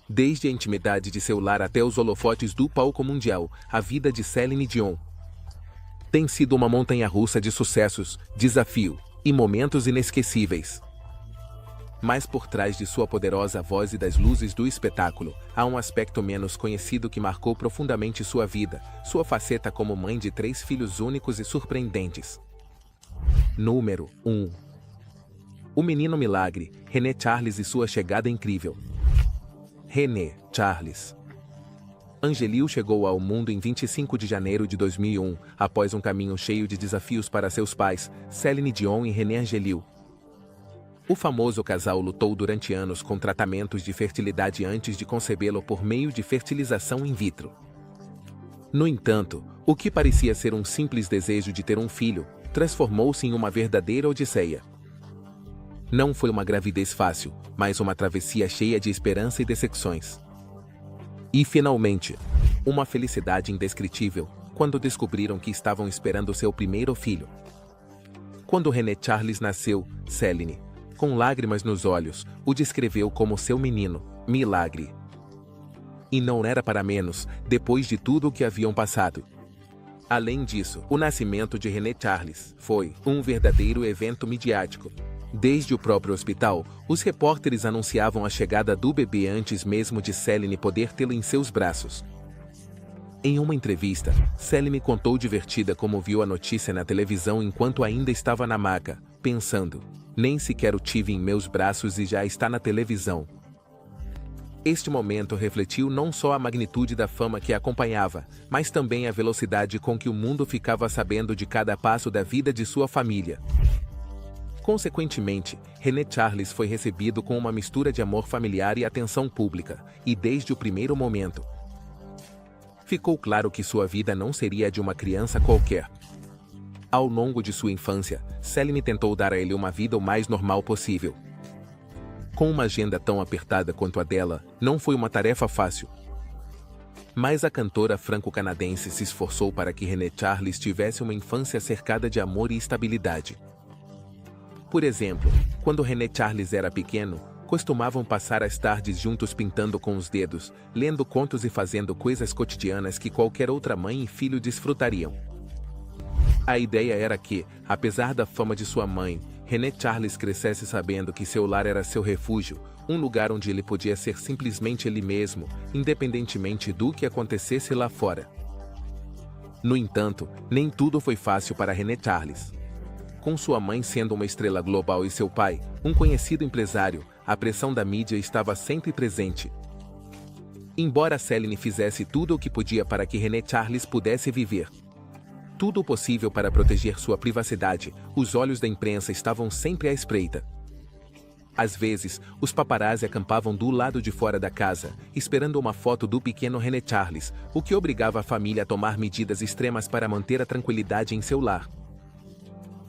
Desde a intimidade de seu lar até os holofotes do palco mundial, a vida de Celine Dion tem sido uma montanha-russa de sucessos, desafio e momentos inesquecíveis. Mas por trás de sua poderosa voz e das luzes do espetáculo, há um aspecto menos conhecido que marcou profundamente sua vida, sua faceta como mãe de 3 filhos únicos e surpreendentes. Número 1. O Menino Milagre, René Charles e sua chegada incrível. René Charles Angeliou chegou ao mundo em 25 de janeiro de 2001, após um caminho cheio de desafios para seus pais, Celine Dion e René Angeliou. O famoso casal lutou durante anos com tratamentos de fertilidade antes de concebê-lo por meio de fertilização in vitro. No entanto, o que parecia ser um simples desejo de ter um filho, transformou-se em uma verdadeira odisseia. Não foi uma gravidez fácil, mas uma travessia cheia de esperança e decepções. E finalmente, uma felicidade indescritível, quando descobriram que estavam esperando seu primeiro filho. Quando René Charles nasceu, Celine, com lágrimas nos olhos, o descreveu como seu menino, milagre. E não era para menos, depois de tudo o que haviam passado. Além disso, o nascimento de René Charles foi um verdadeiro evento midiático. Desde o próprio hospital, os repórteres anunciavam a chegada do bebê antes mesmo de Celine poder tê-lo em seus braços. Em uma entrevista, Celine contou divertida como viu a notícia na televisão enquanto ainda estava na maca, pensando: nem sequer o tive em meus braços e já está na televisão. Este momento refletiu não só a magnitude da fama que a acompanhava, mas também a velocidade com que o mundo ficava sabendo de cada passo da vida de sua família. Consequentemente, René Charles foi recebido com uma mistura de amor familiar e atenção pública, e desde o primeiro momento, ficou claro que sua vida não seria a de uma criança qualquer. Ao longo de sua infância, Celine tentou dar a ele uma vida o mais normal possível. Com uma agenda tão apertada quanto a dela, não foi uma tarefa fácil. Mas a cantora franco-canadense se esforçou para que René Charles tivesse uma infância cercada de amor e estabilidade. Por exemplo, quando René Charles era pequeno, costumavam passar as tardes juntos pintando com os dedos, lendo contos e fazendo coisas cotidianas que qualquer outra mãe e filho desfrutariam. A ideia era que, apesar da fama de sua mãe, René Charles crescesse sabendo que seu lar era seu refúgio, um lugar onde ele podia ser simplesmente ele mesmo, independentemente do que acontecesse lá fora. No entanto, nem tudo foi fácil para René Charles. Com sua mãe sendo uma estrela global e seu pai, um conhecido empresário, a pressão da mídia estava sempre presente. Embora Celine fizesse tudo o que podia para que René Charles pudesse viver tudo o possível para proteger sua privacidade, os olhos da imprensa estavam sempre à espreita. Às vezes, os paparazzi acampavam do lado de fora da casa, esperando uma foto do pequeno René Charles, o que obrigava a família a tomar medidas extremas para manter a tranquilidade em seu lar.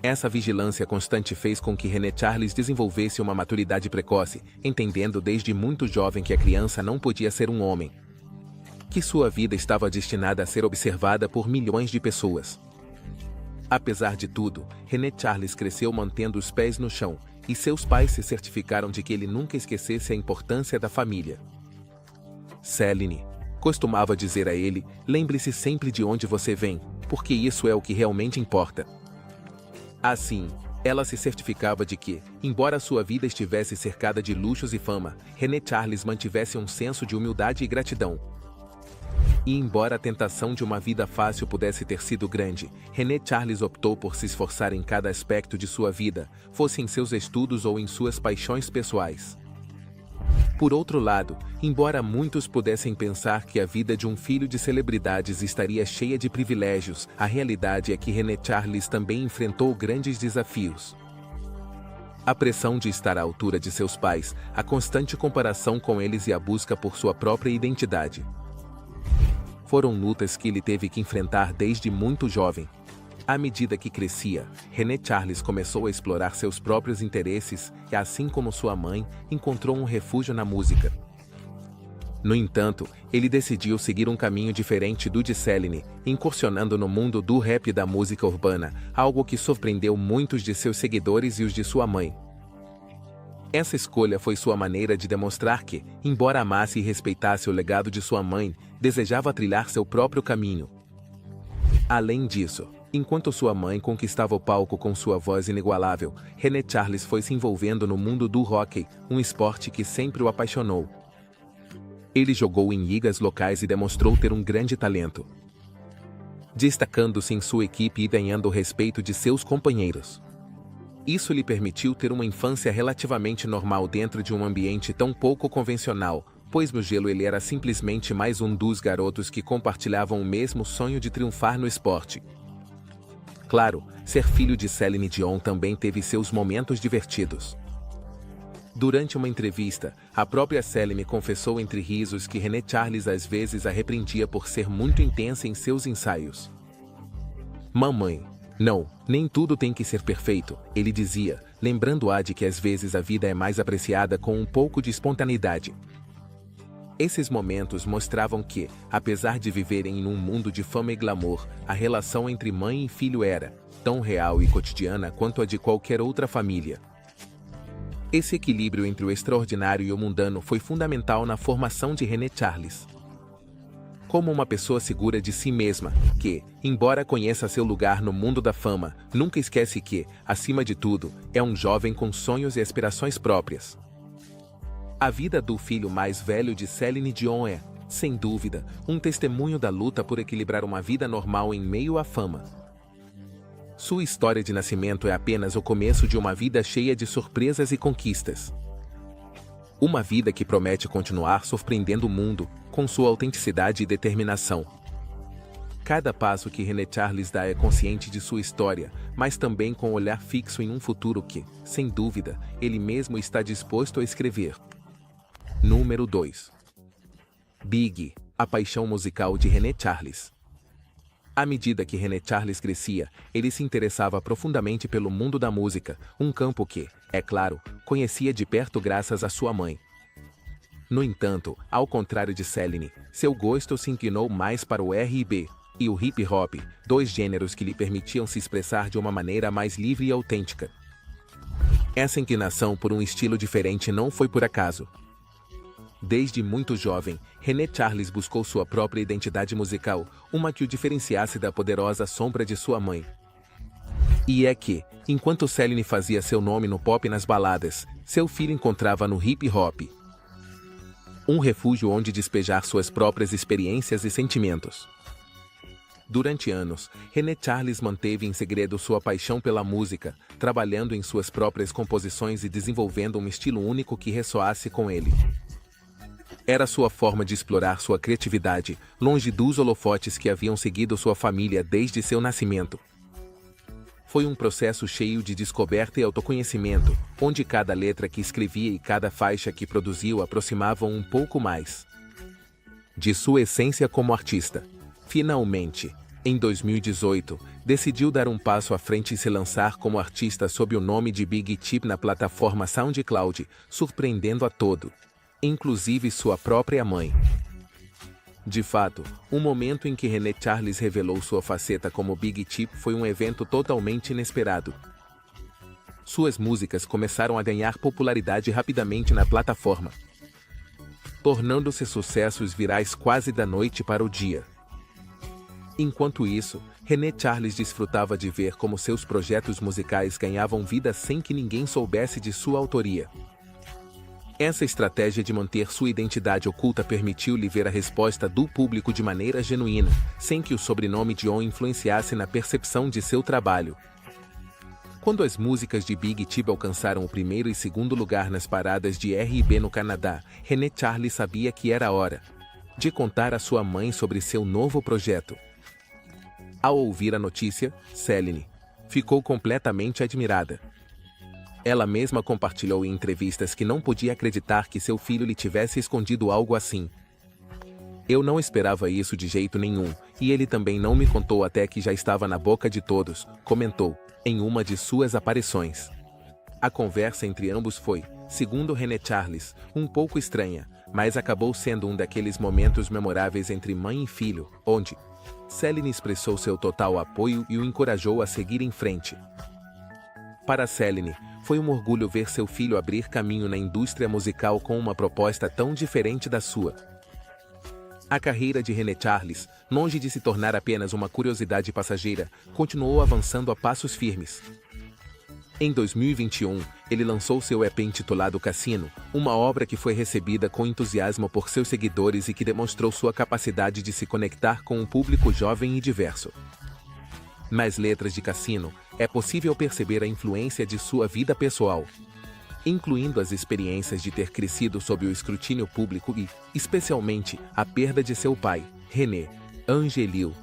Essa vigilância constante fez com que René Charles desenvolvesse uma maturidade precoce, entendendo desde muito jovem que a criança não podia ser um homem, que sua vida estava destinada a ser observada por milhões de pessoas. Apesar de tudo, René Charles cresceu mantendo os pés no chão, e seus pais se certificaram de que ele nunca esquecesse a importância da família. Celine costumava dizer a ele: lembre-se sempre de onde você vem, porque isso é o que realmente importa. Assim, ela se certificava de que, embora sua vida estivesse cercada de luxos e fama, René Charles mantivesse um senso de humildade e gratidão. E embora a tentação de uma vida fácil pudesse ter sido grande, René Charles optou por se esforçar em cada aspecto de sua vida, fosse em seus estudos ou em suas paixões pessoais. Por outro lado, embora muitos pudessem pensar que a vida de um filho de celebridades estaria cheia de privilégios, a realidade é que René Charles também enfrentou grandes desafios. A pressão de estar à altura de seus pais, a constante comparação com eles e a busca por sua própria identidade. Foram lutas que ele teve que enfrentar desde muito jovem. À medida que crescia, René Charles começou a explorar seus próprios interesses e, assim como sua mãe, encontrou um refúgio na música. No entanto, ele decidiu seguir um caminho diferente do de Celine, incursionando no mundo do rap e da música urbana, algo que surpreendeu muitos de seus seguidores e os de sua mãe. Essa escolha foi sua maneira de demonstrar que, embora amasse e respeitasse o legado de sua mãe, desejava trilhar seu próprio caminho. Além disso, enquanto sua mãe conquistava o palco com sua voz inigualável, René Charles foi se envolvendo no mundo do hóquei, um esporte que sempre o apaixonou. Ele jogou em ligas locais e demonstrou ter um grande talento, destacando-se em sua equipe e ganhando o respeito de seus companheiros. Isso lhe permitiu ter uma infância relativamente normal dentro de um ambiente tão pouco convencional, pois no gelo ele era simplesmente mais um dos garotos que compartilhavam o mesmo sonho de triunfar no esporte. Claro, ser filho de Céline Dion também teve seus momentos divertidos. Durante uma entrevista, a própria Céline confessou entre risos que René Charles às vezes a repreendia por ser muito intensa em seus ensaios. "Mamãe, não, nem tudo tem que ser perfeito", ele dizia, lembrando-a de que às vezes a vida é mais apreciada com um pouco de espontaneidade. Esses momentos mostravam que, apesar de viverem em um mundo de fama e glamour, a relação entre mãe e filho era tão real e cotidiana quanto a de qualquer outra família. Esse equilíbrio entre o extraordinário e o mundano foi fundamental na formação de René Charles. Como uma pessoa segura de si mesma, que, embora conheça seu lugar no mundo da fama, nunca esquece que, acima de tudo, é um jovem com sonhos e aspirações próprias. A vida do filho mais velho de Céline Dion é, sem dúvida, um testemunho da luta por equilibrar uma vida normal em meio à fama. Sua história de nascimento é apenas o começo de uma vida cheia de surpresas e conquistas. Uma vida que promete continuar surpreendendo o mundo, com sua autenticidade e determinação. Cada passo que René Charles dá é consciente de sua história, mas também com um olhar fixo em um futuro que, sem dúvida, ele mesmo está disposto a escrever. Número 2. Big, a paixão musical de René Charles. À medida que René Charles crescia, ele se interessava profundamente pelo mundo da música, um campo que, é claro, conhecia de perto graças à sua mãe. No entanto, ao contrário de Céline, seu gosto se inclinou mais para o R&B e o hip hop, dois gêneros que lhe permitiam se expressar de uma maneira mais livre e autêntica. Essa inclinação por um estilo diferente não foi por acaso. Desde muito jovem, René Charles buscou sua própria identidade musical, uma que o diferenciasse da poderosa sombra de sua mãe. E é que, enquanto Céline fazia seu nome no pop e nas baladas, seu filho encontrava no hip hop um refúgio onde despejar suas próprias experiências e sentimentos. Durante anos, René Charles manteve em segredo sua paixão pela música, trabalhando em suas próprias composições e desenvolvendo um estilo único que ressoasse com ele. Era sua forma de explorar sua criatividade, longe dos holofotes que haviam seguido sua família desde seu nascimento. Foi um processo cheio de descoberta e autoconhecimento, onde cada letra que escrevia e cada faixa que produziu aproximavam um pouco mais de sua essência como artista. Finalmente, em 2018, decidiu dar um passo à frente e se lançar como artista sob o nome de Big Tip na plataforma SoundCloud, surpreendendo a todos, inclusive sua própria mãe. De fato, o momento em que René Charles revelou sua faceta como Big Tip foi um evento totalmente inesperado. Suas músicas começaram a ganhar popularidade rapidamente na plataforma, tornando-se sucessos virais quase da noite para o dia. Enquanto isso, René Charles desfrutava de ver como seus projetos musicais ganhavam vida sem que ninguém soubesse de sua autoria. Essa estratégia de manter sua identidade oculta permitiu-lhe ver a resposta do público de maneira genuína, sem que o sobrenome Dion influenciasse na percepção de seu trabalho. Quando as músicas de Big Tip alcançaram o primeiro e segundo lugar nas paradas de R&B no Canadá, René Charles sabia que era hora de contar à sua mãe sobre seu novo projeto. Ao ouvir a notícia, Céline ficou completamente admirada. Ela mesma compartilhou em entrevistas que não podia acreditar que seu filho lhe tivesse escondido algo assim. "Eu não esperava isso de jeito nenhum, e ele também não me contou até que já estava na boca de todos", comentou, em uma de suas aparições. A conversa entre ambos foi, segundo René Charles, um pouco estranha, mas acabou sendo um daqueles momentos memoráveis entre mãe e filho, onde Céline expressou seu total apoio e o encorajou a seguir em frente. Para Céline, foi um orgulho ver seu filho abrir caminho na indústria musical com uma proposta tão diferente da sua. A carreira de René Charles, longe de se tornar apenas uma curiosidade passageira, continuou avançando a passos firmes. Em 2021, ele lançou seu EP intitulado Cassino, uma obra que foi recebida com entusiasmo por seus seguidores e que demonstrou sua capacidade de se conectar com um público jovem e diverso. Nas letras de Cassino, é possível perceber a influência de sua vida pessoal, incluindo as experiências de ter crescido sob o escrutínio público e, especialmente, a perda de seu pai, René Angélil.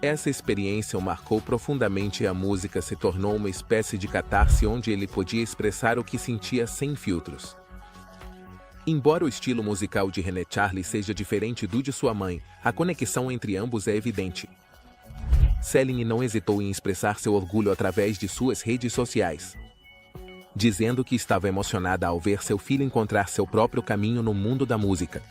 Essa experiência o marcou profundamente e a música se tornou uma espécie de catarse onde ele podia expressar o que sentia sem filtros. Embora o estilo musical de René Charles seja diferente do de sua mãe, a conexão entre ambos é evidente. Céline não hesitou em expressar seu orgulho através de suas redes sociais, dizendo que estava emocionada ao ver seu filho encontrar seu próprio caminho no mundo da música.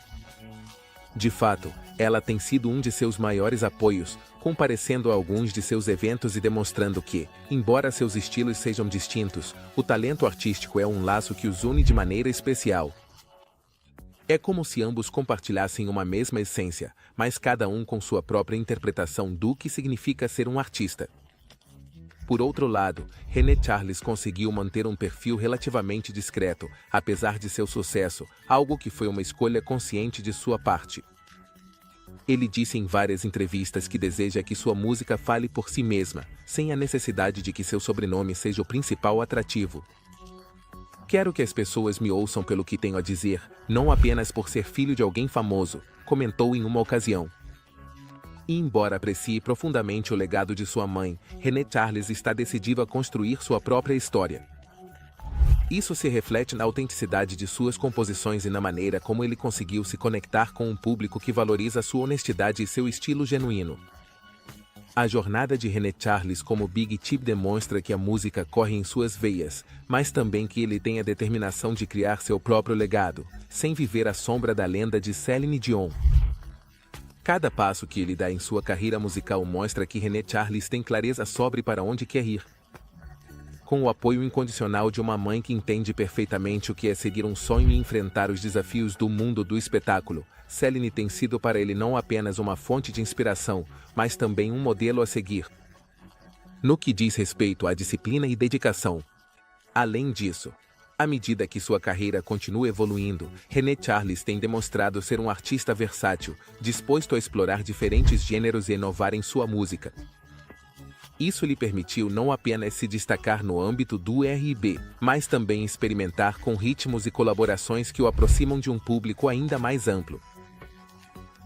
De fato, ela tem sido um de seus maiores apoios, comparecendo a alguns de seus eventos e demonstrando que, embora seus estilos sejam distintos, o talento artístico é um laço que os une de maneira especial. É como se ambos compartilhassem uma mesma essência, mas cada um com sua própria interpretação do que significa ser um artista. Por outro lado, René Charles conseguiu manter um perfil relativamente discreto, apesar de seu sucesso, algo que foi uma escolha consciente de sua parte. Ele disse em várias entrevistas que deseja que sua música fale por si mesma, sem a necessidade de que seu sobrenome seja o principal atrativo. Quero que as pessoas me ouçam pelo que tenho a dizer, não apenas por ser filho de alguém famoso, comentou em uma ocasião. E embora aprecie profundamente o legado de sua mãe, René Charles está decidido a construir sua própria história. Isso se reflete na autenticidade de suas composições e na maneira como ele conseguiu se conectar com um público que valoriza sua honestidade e seu estilo genuíno. A jornada de René Charles como Big Tip demonstra que a música corre em suas veias, mas também que ele tem a determinação de criar seu próprio legado, sem viver à sombra da lenda de Céline Dion. Cada passo que ele dá em sua carreira musical mostra que René Charles tem clareza sobre para onde quer ir. Com o apoio incondicional de uma mãe que entende perfeitamente o que é seguir um sonho e enfrentar os desafios do mundo do espetáculo, Céline tem sido para ele não apenas uma fonte de inspiração, mas também um modelo a seguir. No que diz respeito à disciplina e dedicação. Além disso, à medida que sua carreira continua evoluindo, René Charles tem demonstrado ser um artista versátil, disposto a explorar diferentes gêneros e inovar em sua música. Isso lhe permitiu não apenas se destacar no âmbito do R&B, mas também experimentar com ritmos e colaborações que o aproximam de um público ainda mais amplo.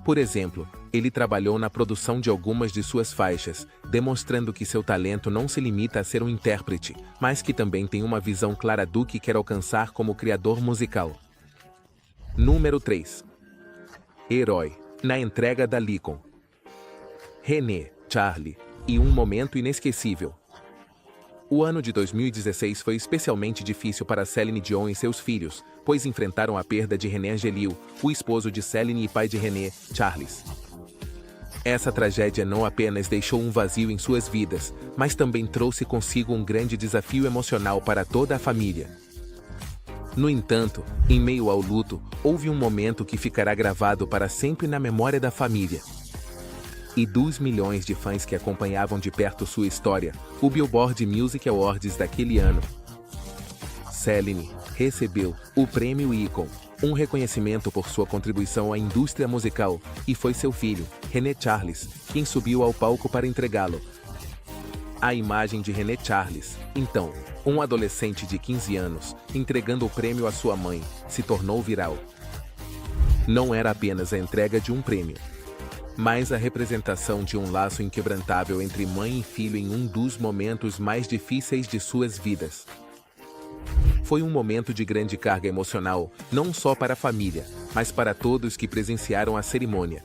Por exemplo, ele trabalhou na produção de algumas de suas faixas, demonstrando que seu talento não se limita a ser um intérprete, mas que também tem uma visão clara do que quer alcançar como criador musical. Número 3. Herói, na entrega da Lycon. René Charles e um momento inesquecível. O ano de 2016 foi especialmente difícil para Céline Dion e seus filhos, pois enfrentaram a perda de René Angélil, o esposo de Céline e pai de René Charles. Essa tragédia não apenas deixou um vazio em suas vidas, mas também trouxe consigo um grande desafio emocional para toda a família. No entanto, em meio ao luto, houve um momento que ficará gravado para sempre na memória da família. E dos milhões de fãs que acompanhavam de perto sua história, o Billboard Music Awards daquele ano. Céline recebeu o Prêmio Icon, um reconhecimento por sua contribuição à indústria musical, e foi seu filho, René Charles, quem subiu ao palco para entregá-lo. A imagem de René Charles, então, um adolescente de 15 anos, entregando o prêmio à sua mãe, se tornou viral. Não era apenas a entrega de um prêmio, mas a representação de um laço inquebrantável entre mãe e filho em um dos momentos mais difíceis de suas vidas. Foi um momento de grande carga emocional, não só para a família, mas para todos que presenciaram a cerimônia.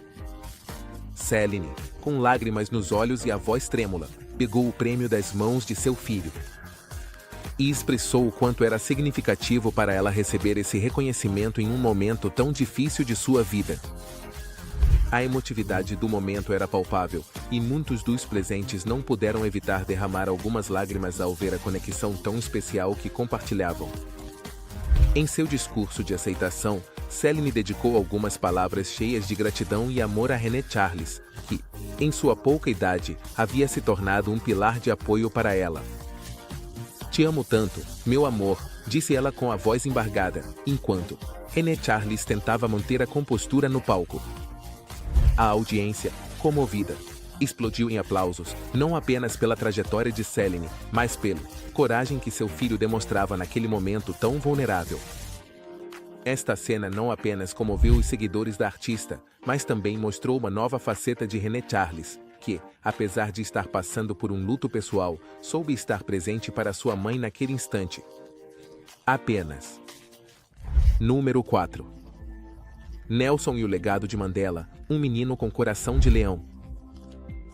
Céline, com lágrimas nos olhos e a voz trêmula, pegou o prêmio das mãos de seu filho e expressou o quanto era significativo para ela receber esse reconhecimento em um momento tão difícil de sua vida. A emotividade do momento era palpável, e muitos dos presentes não puderam evitar derramar algumas lágrimas ao ver a conexão tão especial que compartilhavam. Em seu discurso de aceitação, Céline dedicou algumas palavras cheias de gratidão e amor a René Charles, que, em sua pouca idade, havia se tornado um pilar de apoio para ela. "Te amo tanto, meu amor", disse ela com a voz embargada, enquanto René Charles tentava manter a compostura no palco. A audiência, comovida, explodiu em aplausos, não apenas pela trajetória de Céline, mas pela coragem que seu filho demonstrava naquele momento tão vulnerável. Esta cena não apenas comoveu os seguidores da artista, mas também mostrou uma nova faceta de René Charles, que, apesar de estar passando por um luto pessoal, soube estar presente para sua mãe naquele instante. Apenas. Número 4. Nelson e o legado de Mandela, um menino com coração de leão.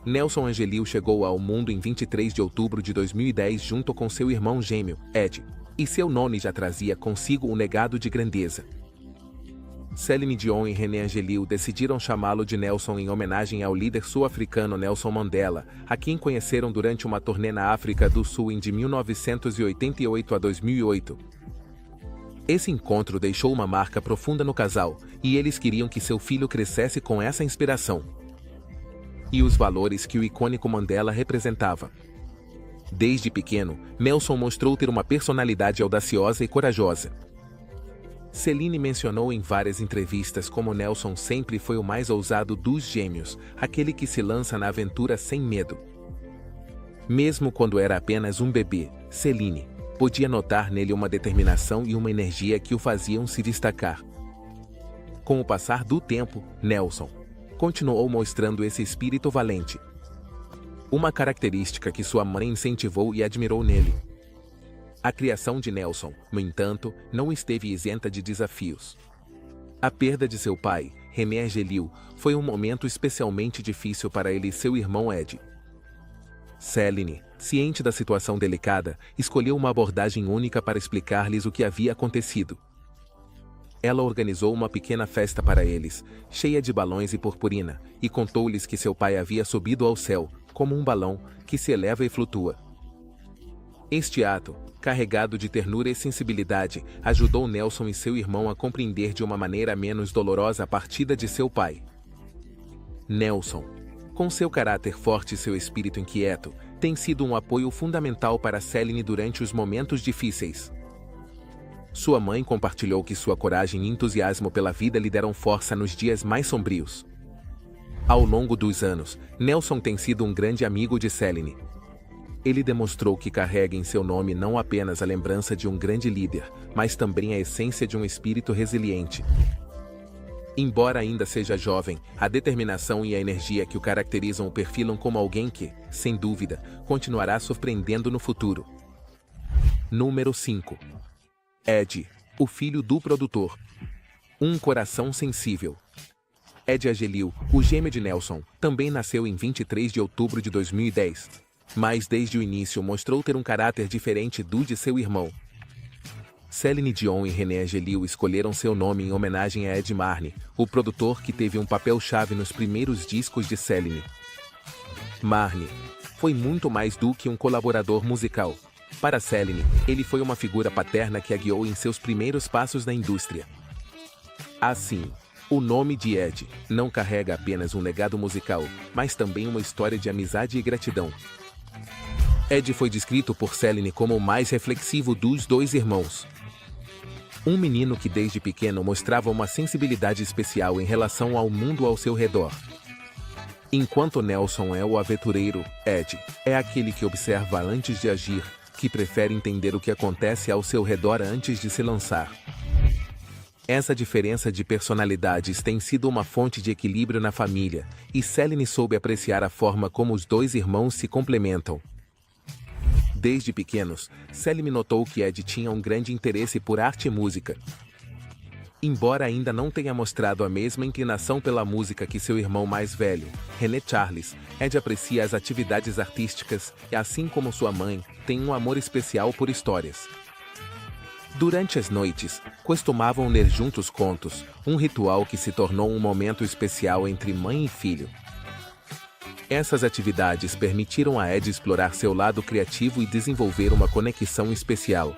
Nelson Angelil chegou ao mundo em 23 de outubro de 2010 junto com seu irmão gêmeo, Ed, e seu nome já trazia consigo um legado de grandeza. Céline Dion e René Angelil decidiram chamá-lo de Nelson em homenagem ao líder sul-africano Nelson Mandela, a quem conheceram durante uma turnê na África do Sul de 1988 a 2008. Esse encontro deixou uma marca profunda no casal, e eles queriam que seu filho crescesse com essa inspiração e os valores que o icônico Mandela representava. Desde pequeno, Nelson mostrou ter uma personalidade audaciosa e corajosa. Céline mencionou em várias entrevistas como Nelson sempre foi o mais ousado dos gêmeos, aquele que se lança na aventura sem medo. Mesmo quando era apenas um bebê, Céline podia notar nele uma determinação e uma energia que o faziam se destacar. Com o passar do tempo, Nelson continuou mostrando esse espírito valente, uma característica que sua mãe incentivou e admirou nele. A criação de Nelson, no entanto, não esteve isenta de desafios. A perda de seu pai, René Angelil, foi um momento especialmente difícil para ele e seu irmão Ed. Céline, ciente da situação delicada, escolheu uma abordagem única para explicar-lhes o que havia acontecido. Ela organizou uma pequena festa para eles, cheia de balões e purpurina, e contou-lhes que seu pai havia subido ao céu, como um balão, que se eleva e flutua. Este ato, carregado de ternura e sensibilidade, ajudou Nelson e seu irmão a compreender de uma maneira menos dolorosa a partida de seu pai. Nelson, com seu caráter forte e seu espírito inquieto, tem sido um apoio fundamental para Céline durante os momentos difíceis. Sua mãe compartilhou que sua coragem e entusiasmo pela vida lhe deram força nos dias mais sombrios. Ao longo dos anos, Nelson tem sido um grande amigo de Céline. Ele demonstrou que carrega em seu nome não apenas a lembrança de um grande líder, mas também a essência de um espírito resiliente. Embora ainda seja jovem, a determinação e a energia que o caracterizam o perfilam como alguém que, sem dúvida, continuará surpreendendo no futuro. Número 5. Ed, o filho do produtor. Um coração sensível. Ed Angelil, o gêmeo de Nelson, também nasceu em 23 de outubro de 2010. Mas desde o início mostrou ter um caráter diferente do de seu irmão. Céline Dion e René Angelil escolheram seu nome em homenagem a Ed Marne, o produtor que teve um papel-chave nos primeiros discos de Céline. Marne foi muito mais do que um colaborador musical. Para Céline, ele foi uma figura paterna que a guiou em seus primeiros passos na indústria. Assim, o nome de Ed não carrega apenas um legado musical, mas também uma história de amizade e gratidão. Ed foi descrito por Céline como o mais reflexivo dos dois irmãos. Um menino que desde pequeno mostrava uma sensibilidade especial em relação ao mundo ao seu redor. Enquanto Nelson é o aventureiro, Ed é aquele que observa antes de agir, que prefere entender o que acontece ao seu redor antes de se lançar. Essa diferença de personalidades tem sido uma fonte de equilíbrio na família, e Céline soube apreciar a forma como os dois irmãos se complementam. Desde pequenos, Céline notou que Ed tinha um grande interesse por arte e música. Embora ainda não tenha mostrado a mesma inclinação pela música que seu irmão mais velho, René Charles, Ed aprecia as atividades artísticas e, assim como sua mãe, tem um amor especial por histórias. Durante as noites, costumavam ler juntos contos, um ritual que se tornou um momento especial entre mãe e filho. Essas atividades permitiram a Ed explorar seu lado criativo e desenvolver uma conexão especial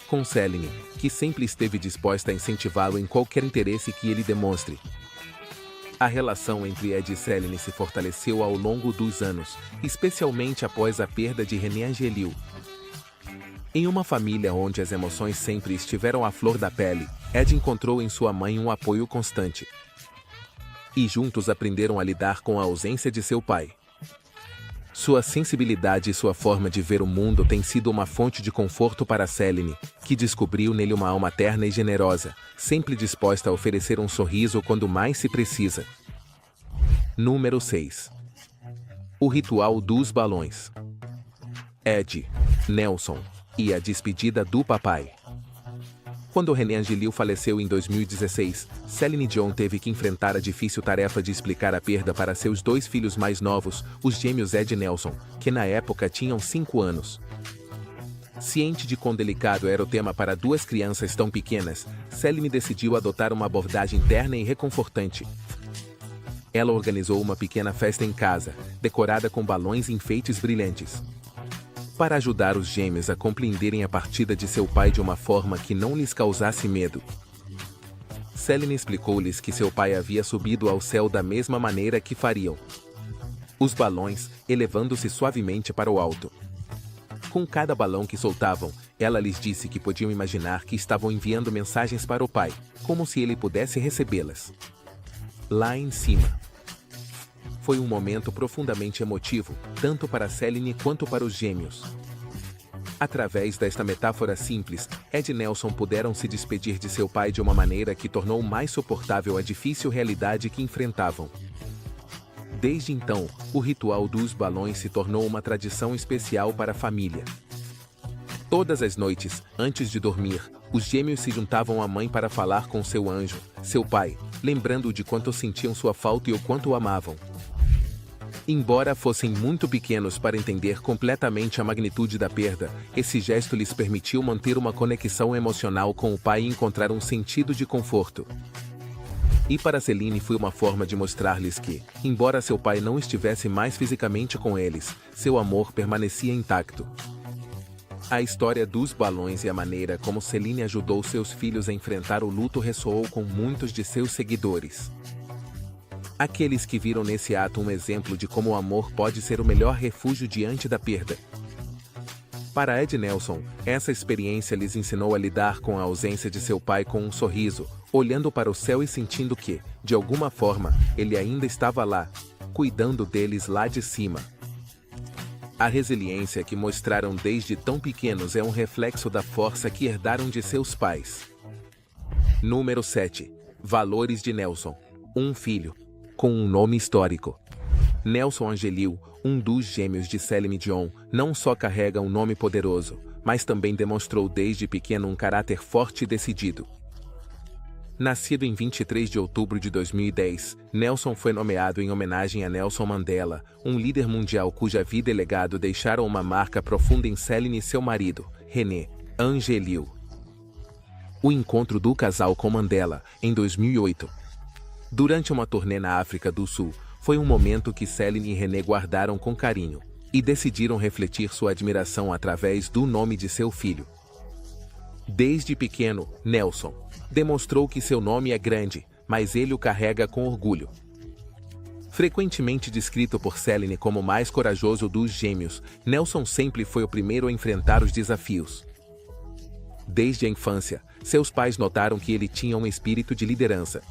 com Celine, que sempre esteve disposta a incentivá-lo em qualquer interesse que ele demonstre. A relação entre Ed e Celine se fortaleceu ao longo dos anos, especialmente após a perda de René Angelil. Em uma família onde as emoções sempre estiveram à flor da pele, Ed encontrou em sua mãe um apoio constante. E juntos aprenderam a lidar com a ausência de seu pai. Sua sensibilidade e sua forma de ver o mundo têm sido uma fonte de conforto para Celine, que descobriu nele uma alma terna e generosa, sempre disposta a oferecer um sorriso quando mais se precisa. Número 6. O ritual dos balões. Ed, Nelson e a despedida do papai. Quando René Angelil faleceu em 2016, Celine Dion teve que enfrentar a difícil tarefa de explicar a perda para seus 2 filhos mais novos, os gêmeos Ed e Nelson, que na época tinham 5 anos. Ciente de quão delicado era o tema para 2 crianças tão pequenas, Celine decidiu adotar uma abordagem terna e reconfortante. Ela organizou uma pequena festa em casa, decorada com balões e enfeites brilhantes, para ajudar os gêmeos a compreenderem a partida de seu pai de uma forma que não lhes causasse medo. Celine explicou-lhes que seu pai havia subido ao céu da mesma maneira que fariam os balões, elevando-se suavemente para o alto. Com cada balão que soltavam, ela lhes disse que podiam imaginar que estavam enviando mensagens para o pai, como se ele pudesse recebê-las lá em cima. Foi um momento profundamente emotivo, tanto para Celine quanto para os gêmeos. Através desta metáfora simples, Ed e Nelson puderam se despedir de seu pai de uma maneira que tornou mais suportável a difícil realidade que enfrentavam. Desde então, o ritual dos balões se tornou uma tradição especial para a família. Todas as noites, antes de dormir, os gêmeos se juntavam à mãe para falar com seu anjo, seu pai, lembrando de quanto sentiam sua falta e o quanto o amavam. Embora fossem muito pequenos para entender completamente a magnitude da perda, esse gesto lhes permitiu manter uma conexão emocional com o pai e encontrar um sentido de conforto. E para Celine foi uma forma de mostrar-lhes que, embora seu pai não estivesse mais fisicamente com eles, seu amor permanecia intacto. A história dos balões e a maneira como Celine ajudou seus filhos a enfrentar o luto ressoou com muitos de seus seguidores. Aqueles que viram nesse ato um exemplo de como o amor pode ser o melhor refúgio diante da perda. Para Ed e Nelson, essa experiência lhes ensinou a lidar com a ausência de seu pai com um sorriso, olhando para o céu e sentindo que, de alguma forma, ele ainda estava lá, cuidando deles lá de cima. A resiliência que mostraram desde tão pequenos é um reflexo da força que herdaram de seus pais. Número 7. Valores de Nelson. Um filho com um nome histórico. Nelson Angelil, um dos gêmeos de Celine Dion, não só carrega um nome poderoso, mas também demonstrou desde pequeno um caráter forte e decidido. Nascido em 23 de outubro de 2010, Nelson foi nomeado em homenagem a Nelson Mandela, um líder mundial cuja vida e legado deixaram uma marca profunda em Celine e seu marido, René Angelil. O encontro do casal com Mandela, em 2008. Durante uma turnê na África do Sul, foi um momento que Celine e René guardaram com carinho, e decidiram refletir sua admiração através do nome de seu filho. Desde pequeno, Nelson demonstrou que seu nome é grande, mas ele o carrega com orgulho. Frequentemente descrito por Celine como o mais corajoso dos gêmeos, Nelson sempre foi o primeiro a enfrentar os desafios. Desde a infância, seus pais notaram que ele tinha um espírito de liderança,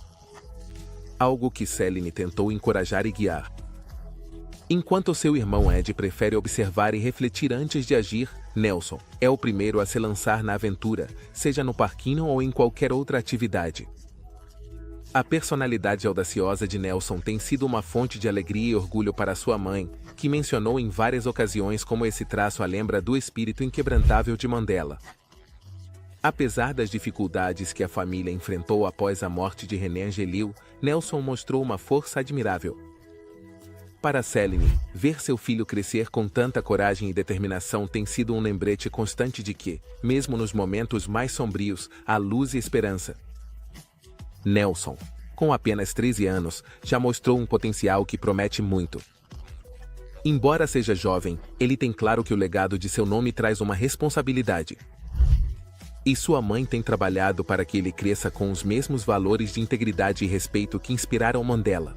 algo que Celine tentou encorajar e guiar. Enquanto seu irmão Ed prefere observar e refletir antes de agir, Nelson é o primeiro a se lançar na aventura, seja no parquinho ou em qualquer outra atividade. A personalidade audaciosa de Nelson tem sido uma fonte de alegria e orgulho para sua mãe, que mencionou em várias ocasiões como esse traço a lembra do espírito inquebrantável de Mandela. Apesar das dificuldades que a família enfrentou após a morte de René Angelil, Nelson mostrou uma força admirável. Para Selene, ver seu filho crescer com tanta coragem e determinação tem sido um lembrete constante de que, mesmo nos momentos mais sombrios, há luz e esperança. Nelson, com apenas 13 anos, já mostrou um potencial que promete muito. Embora seja jovem, ele tem claro que o legado de seu nome traz uma responsabilidade. E sua mãe tem trabalhado para que ele cresça com os mesmos valores de integridade e respeito que inspiraram Mandela.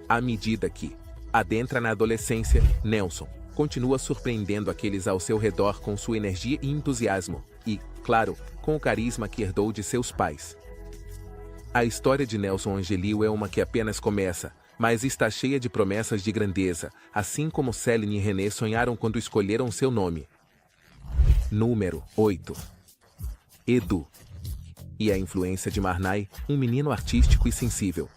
À medida que adentra na adolescência, Nelson continua surpreendendo aqueles ao seu redor com sua energia e entusiasmo, e, claro, com o carisma que herdou de seus pais. A história de Nelson Angelil é uma que apenas começa, mas está cheia de promessas de grandeza, assim como Selene e René sonharam quando escolheram seu nome. Número 8. Edu. E a influência de Marnay, um menino artístico e sensível.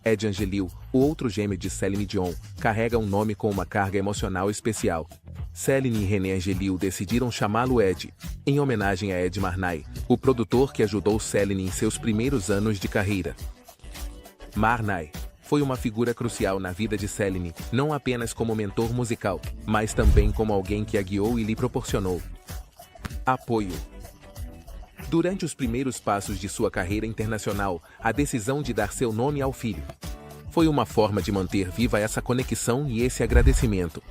Ed Angelil, o outro gêmeo de Selene Dion, carrega um nome com uma carga emocional especial. Selene e René Angelil decidiram chamá-lo Ed, em homenagem a Ed Marnay, o produtor que ajudou Selene em seus primeiros anos de carreira. Marnay foi uma figura crucial na vida de Selene, não apenas como mentor musical, mas também como alguém que a guiou e lhe proporcionou apoio. Durante os primeiros passos de sua carreira internacional, a decisão de dar seu nome ao filho foi uma forma de manter viva essa conexão e esse agradecimento.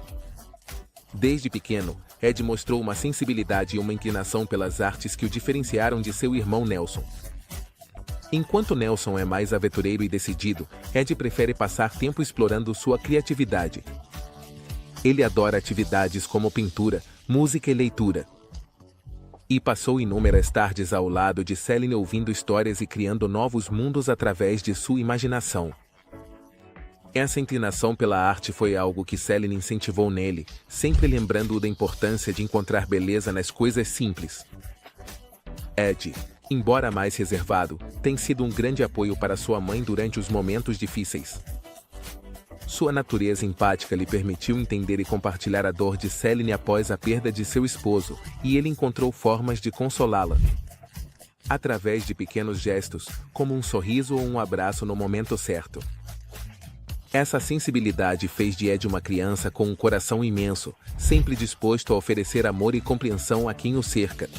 Desde pequeno, Ed mostrou uma sensibilidade e uma inclinação pelas artes que o diferenciaram de seu irmão Nelson. Enquanto Nelson é mais aventureiro e decidido, Ed prefere passar tempo explorando sua criatividade. Ele adora atividades como pintura, música e leitura. E passou inúmeras tardes ao lado de Selene ouvindo histórias e criando novos mundos através de sua imaginação. Essa inclinação pela arte foi algo que Selene incentivou nele, sempre lembrando-o da importância de encontrar beleza nas coisas simples. Ed, embora mais reservado, tem sido um grande apoio para sua mãe durante os momentos difíceis. Sua natureza empática lhe permitiu entender e compartilhar a dor de Selene após a perda de seu esposo, e ele encontrou formas de consolá-la. Através de pequenos gestos, como um sorriso ou um abraço no momento certo. Essa sensibilidade fez de Ed uma criança com um coração imenso, sempre disposto a oferecer amor e compreensão a quem o cerca.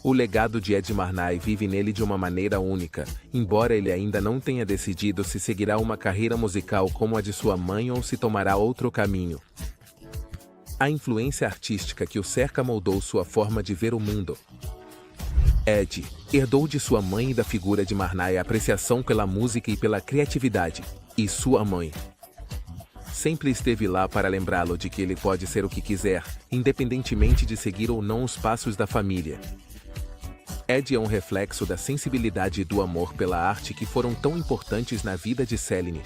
O legado de Ed Marnay vive nele de uma maneira única, embora ele ainda não tenha decidido se seguirá uma carreira musical como a de sua mãe ou se tomará outro caminho. A influência artística que o cerca moldou sua forma de ver o mundo. Ed herdou de sua mãe e da figura de Marnay a apreciação pela música e pela criatividade, e sua mãe sempre esteve lá para lembrá-lo de que ele pode ser o que quiser, independentemente de seguir ou não os passos da família. Ed é um reflexo da sensibilidade e do amor pela arte que foram tão importantes na vida de Selene.